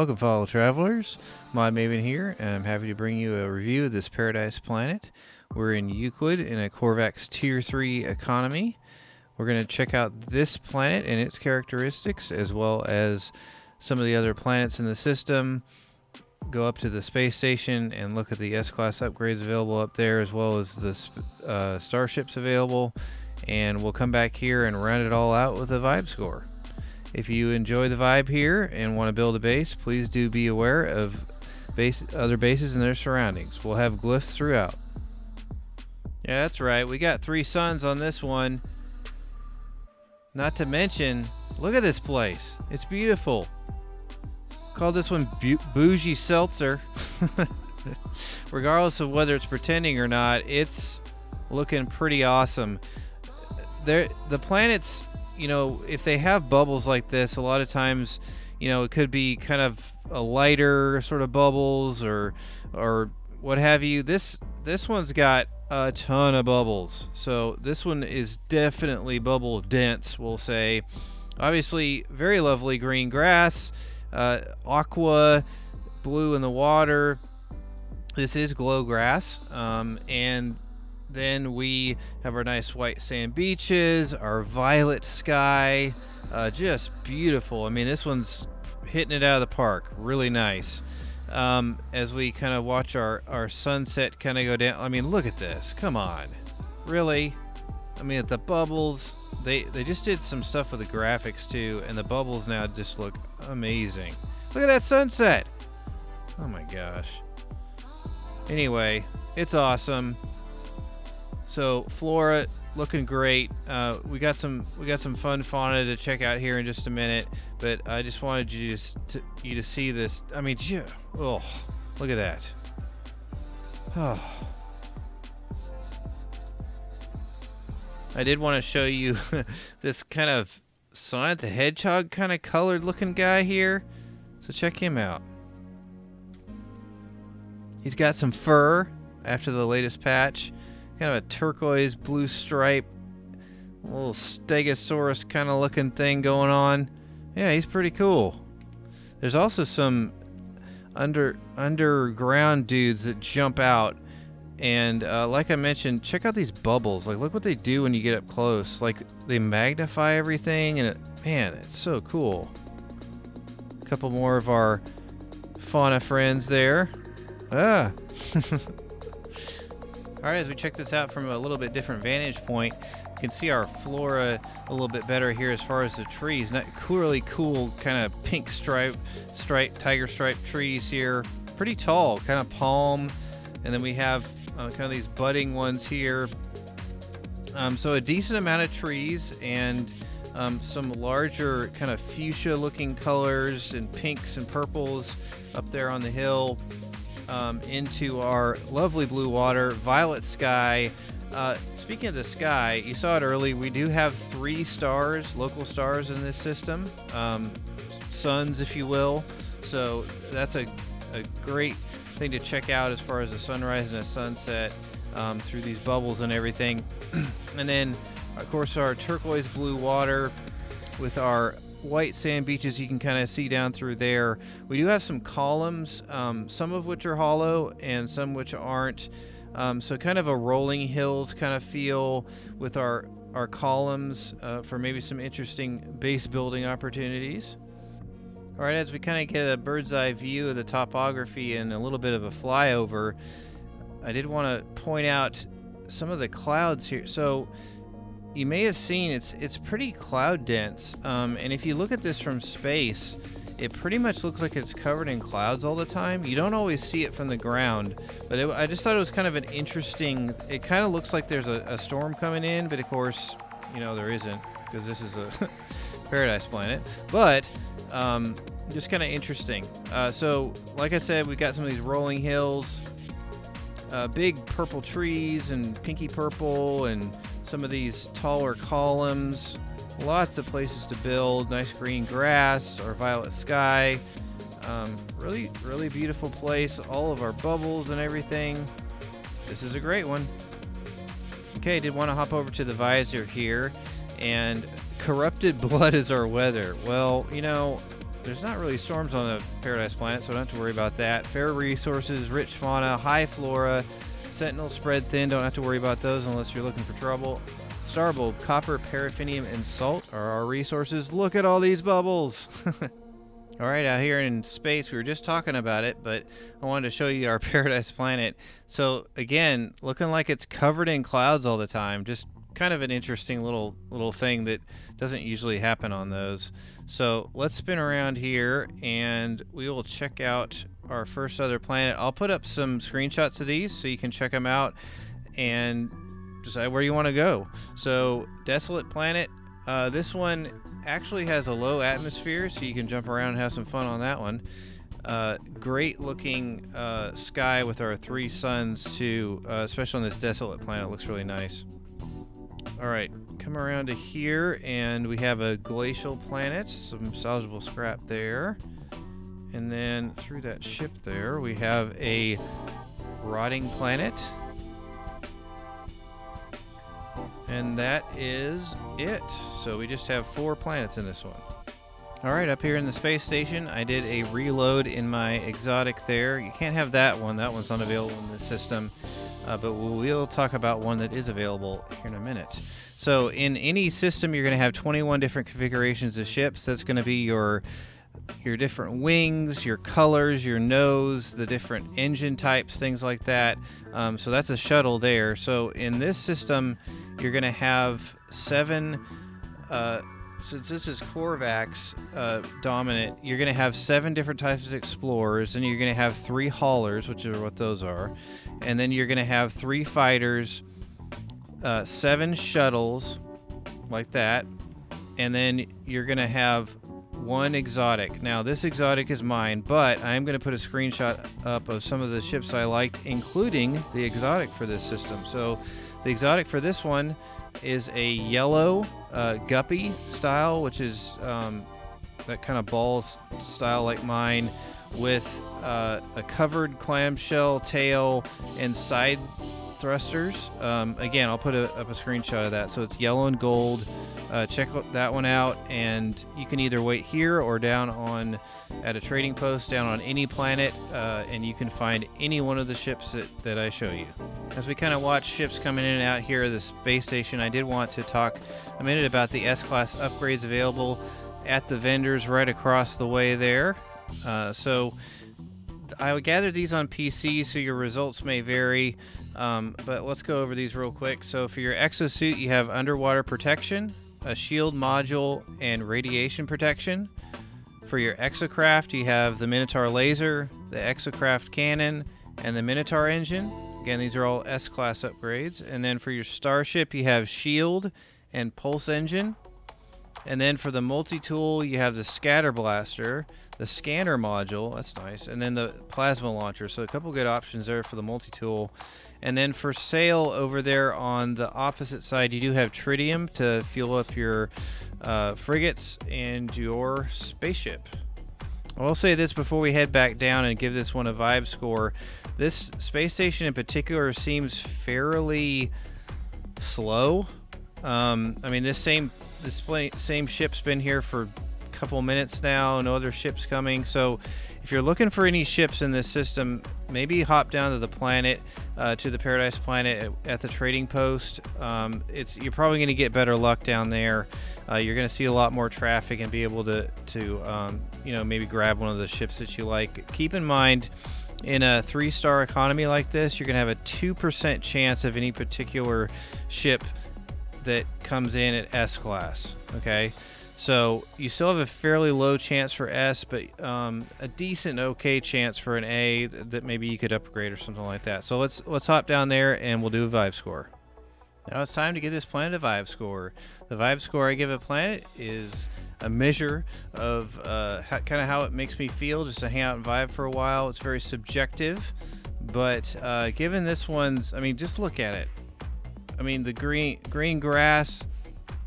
Welcome, fellow travelers. Modmaven here, and I'm happy to bring you a review of this paradise planet. We're in Euclid in a Corvax Tier 3 economy. We're going to check out this planet and its characteristics, as well as some of the other planets in the system. Go up to the space station and look at the S-Class upgrades available up there, as well as the starships available. And we'll come back here and round it all out with a vibe score. If you enjoy the vibe here and want to build a base, please do be aware of other bases and their surroundings. We'll have glyphs throughout. Yeah, that's right. We got 3 suns on this one. Not to mention, look at this place. It's beautiful. Call this one Bougie Seltzer. Regardless of whether it's pretending or not, it's looking pretty awesome. The planets, you know, if they have bubbles like this, a lot of times, you know, it could be kind of a lighter sort of bubbles or what have you. This one's got a ton of bubbles, so this one is definitely bubble dense, we'll say. Obviously, very lovely green grass, aqua, blue in the water. This is glow grass, and then we have our nice white sand beaches, our violet sky, just beautiful. I mean, this one's hitting it out of the park. Really nice. As we kind of watch our sunset kind of go down. I mean, look at this. Come on. Really? I mean, at the bubbles, they just did some stuff with the graphics too, and the bubbles now just look amazing. Look at that sunset. Oh my gosh. Anyway, it's awesome. So Flora looking great. We got some fun fauna to check out here in just a minute, but I just wanted you to see this. I mean, oh, look at that. Oh. I did want to show you this kind of Sonic the Hedgehog kind of colored looking guy here. So check him out. He's got some fur after the latest patch. Kind of a turquoise blue stripe, a little stegosaurus kind of looking thing going on. Yeah, he's pretty cool. There's also some underground dudes that jump out, and like I mentioned, check out these bubbles. Like, look what they do when you get up close. Like, they magnify everything, and man, it's so cool. A couple more of our fauna friends there. Ah. Alright, as we check this out from a little bit different vantage point, you can see our flora a little bit better here as far as the trees. Not really cool kind of pink tiger stripe trees here. Pretty tall, kind of palm. And then we have kind of these budding ones here. So a decent amount of trees and some larger kind of fuchsia looking colors and pinks and purples up there on the hill. Into our lovely blue water, violet sky. Speaking of the sky, you saw it early. We do have 3 stars, local stars in this system, suns, if you will. So that's a great thing to check out as far as a sunrise and a sunset through these bubbles and everything. And then, of course, our turquoise blue water with our white sand beaches you can kind of see down through there. We do have some columns, some of which are hollow and some which aren't. So kind of a rolling hills kind of feel with our columns for maybe some interesting base building opportunities. All right, as we kind of get a bird's eye view of the topography and a little bit of a flyover, I did want to point out some of the clouds here. So you may have seen it's pretty cloud dense, and if you look at this from space, it pretty much looks like it's covered in clouds all the time. You don't always see it from the ground, but I just thought it was kind of an interesting. It kind of looks like there's a storm coming in, but of course, you know, there isn't, because this is a paradise planet. But just kind of interesting. So like I said, we've got some of these rolling hills, big purple trees and pinky purple, and some of these taller columns, lots of places to build, nice green grass, our violet sky, really beautiful place, all of our bubbles and everything. This is a great one. Okay, did want to hop over to the visor here, and corrupted blood is our weather. Well, you know, there's not really storms on the Paradise Planet, so don't have to worry about that. Fair resources, rich fauna, high flora, sentinel spread thin, don't have to worry about those unless you're looking for trouble. Starbulb, copper, paraffinium, and salt are our resources. Look at all these bubbles! All right, out here in space, we were just talking about it, but I wanted to show you our Paradise Planet. So again, looking like it's covered in clouds all the time. Just kind of an interesting little thing that doesn't usually happen on those. So let's spin around here and we will check out our first other planet. I'll put up some screenshots of these so you can check them out and decide where you want to go. So Desolate Planet, this one actually has a low atmosphere, so you can jump around and have some fun on that one. Great looking sky with our 3 suns too, especially on this Desolate Planet. It looks really nice. Alright, come around to here and we have a glacial planet, some salvageable scrap there. And then through that ship there we have a rotting planet. And that is it. So we just have 4 planets in this one. Alright, up here in the space station, I did a reload in my exotic there. You can't have that one. That one's unavailable in this system. But we'll talk about one that is available here in a minute. So in any system, you're going to have 21 different configurations of ships. That's going to be your different wings, your colors, your nose, the different engine types, things like that. So that's a shuttle there. So in this system, you're going to have 7, since this is Corvax dominant, you're going to have 7 different types of explorers, and you're going to have 3 haulers, which are what those are. And then you're going to have 3 fighters, 7 shuttles, like that. And then you're going to have 1 exotic. Now this exotic is mine, but I'm going to put a screenshot up of some of the ships I liked, including the exotic for this system. So the exotic for this one is a yellow guppy style, which is that kind of ball style like mine, with a covered clamshell tail and side thrusters. Again, I'll put up a screenshot of that. So it's yellow and gold. Check that one out, and you can either wait here or down at a trading post down on any planet, and you can find any one of the ships that I show you. As we kind of watch ships coming in and out here of the space station, I did want to talk a minute about the S-Class upgrades available at the vendors right across the way there. So I would gather these on PC, so your results may vary, but let's go over these real quick. So for your exosuit, you have underwater protection, a shield module, and radiation protection. For your exocraft, you have the Minotaur laser, the exocraft cannon, and the Minotaur engine. Again, these are all S-Class upgrades. And then for your starship, you have shield and pulse engine. And then for the multi-tool, you have the scatter blaster, the scanner module, that's nice, and then the plasma launcher. So a couple good options there for the multi-tool. And then for sail over there on the opposite side, you do have tritium to fuel up your frigates and your spaceship. I will say this before we head back down and give this one a vibe score. This space station in particular seems fairly slow. I mean, this same ship's been here for a couple minutes now, no other ships coming. So if you're looking for any ships in this system, maybe hop down to the planet, to the Paradise Planet at the trading post. You're probably going to get better luck down there. You're going to see a lot more traffic and be able to maybe grab one of the ships that you like. Keep in mind, in a 3-star economy like this, you're going to have a 2% chance of any particular ship that comes in at S-Class, okay? So you still have a fairly low chance for S, but a decent okay chance for an A that maybe you could upgrade or something like that. So let's hop down there and we'll do a vibe score. Now it's time to give this planet a vibe score. The vibe score I give a planet is a measure of kind of how it makes me feel just to hang out and vibe for a while. It's very subjective, but given this one's, I mean, just look at it. I mean, the green grass,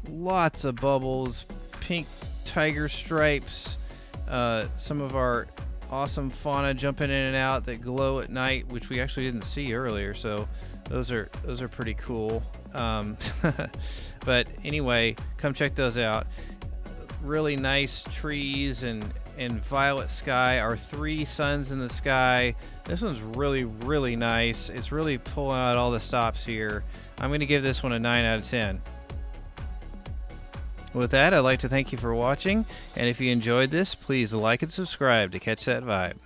lots of bubbles, pink tiger stripes, some of our awesome fauna jumping in and out that glow at night, which we actually didn't see earlier, so those are pretty cool. But anyway, come check those out. really nice trees and violet sky. Our 3 suns in the sky. This one's really, really nice. It's really pulling out all the stops here. I'm going to give this one a 9 out of 10. With that, I'd like to thank you for watching, and if you enjoyed this, please like and subscribe to catch that vibe.